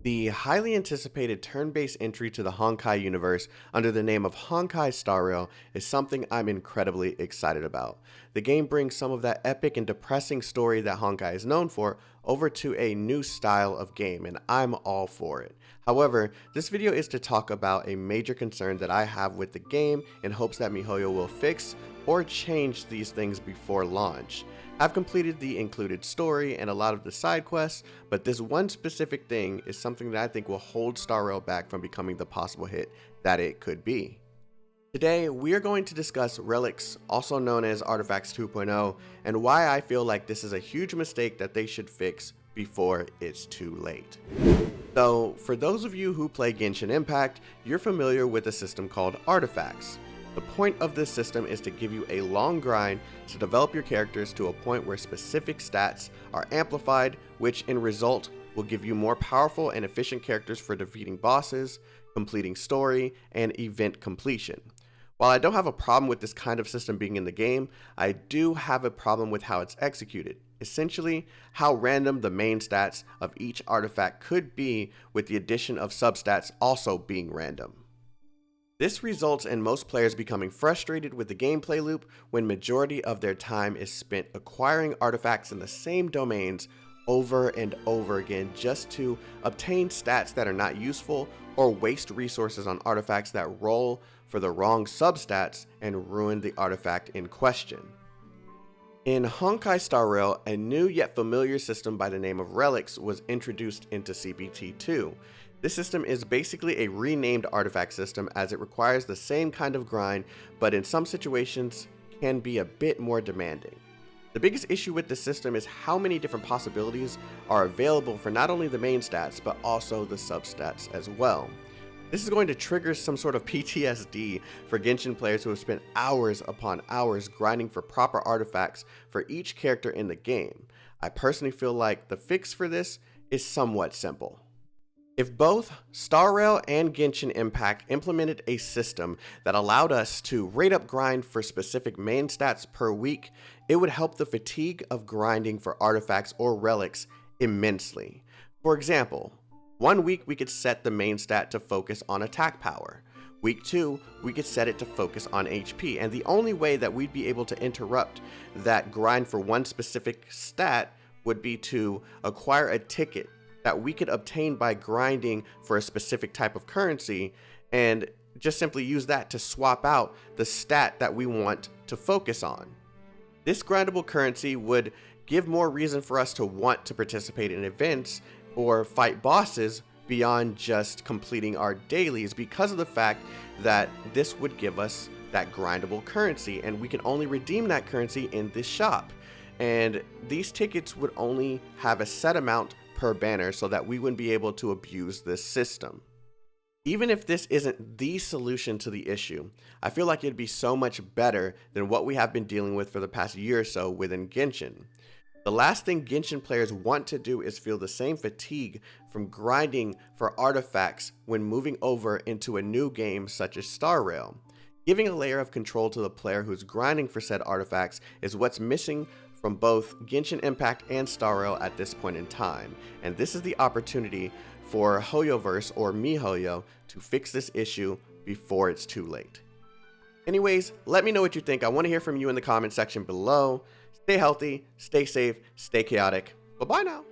The highly anticipated turn-based entry to the Honkai universe under the name of Honkai Star Rail is something I'm incredibly excited about. The game brings some of that epic and depressing story that Honkai is known for over to a new style of game, and I'm all for it. However, this video is to talk about a major concern that I have with the game in hopes that MiHoYo will fix or change these things before launch. I've completed the included story and a lot of the side quests, but this one specific thing is something that I think will hold Star Rail back from becoming the possible hit that it could be. Today, we are going to discuss relics, also known as artifacts 2.0, and why I feel like this is a huge mistake that they should fix before it's too late. So, for those of you who play Genshin Impact, you're familiar with a system called artifacts. The point of this system is to give you a long grind to develop your characters to a point where specific stats are amplified, which in result will give you more powerful and efficient characters for defeating bosses, completing story, and event completion. While I don't have a problem with this kind of system being in the game, I do have a problem with how it's executed. Essentially, how random the main stats of each artifact could be, with the addition of substats also being random. This results in most players becoming frustrated with the gameplay loop when majority of their time is spent acquiring artifacts in the same domains over and over again just to obtain stats that are not useful, or waste resources on artifacts that roll for the wrong substats and ruin the artifact in question. In Honkai Star Rail, a new yet familiar system by the name of relics was introduced into CPT2. This system is basically a renamed artifact system, as it requires the same kind of grind, but in some situations can be a bit more demanding. The biggest issue with this system is how many different possibilities are available for not only the main stats, but also the substats as well. This is going to trigger some sort of PTSD for Genshin players who have spent hours upon hours grinding for proper artifacts for each character in the game. I personally feel like the fix for this is somewhat simple. If both Star Rail and Genshin Impact implemented a system that allowed us to rate up grind for specific main stats per week, it would help the fatigue of grinding for artifacts or relics immensely. For example, one week we could set the main stat to focus on attack power. Week 2, we could set it to focus on HP, and the only way that we'd be able to interrupt that grind for one specific stat would be to acquire a ticket that we could obtain by grinding for a specific type of currency, and just simply use that to swap out the stat that we want to focus on. This grindable currency would give more reason for us to want to participate in events or fight bosses beyond just completing our dailies, because of the fact that this would give us that grindable currency, and we can only redeem that currency in this shop. And these tickets would only have a set amount per banner, so that we wouldn't be able to abuse this system. Even if this isn't the solution to the issue, I feel like it'd be so much better than what we have been dealing with for the past year or so within Genshin. The last thing Genshin players want to do is feel the same fatigue from grinding for artifacts when moving over into a new game such as Star Rail. Giving a layer of control to the player who's grinding for said artifacts is what's missing from both Genshin Impact and Star Rail at this point in time, and this is the opportunity for Hoyoverse or MiHoYo to fix this issue before it's too late. Anyways, let me know what you think. I want to hear from you in the comment section below. Stay healthy, stay safe, stay chaotic. Bye-bye now.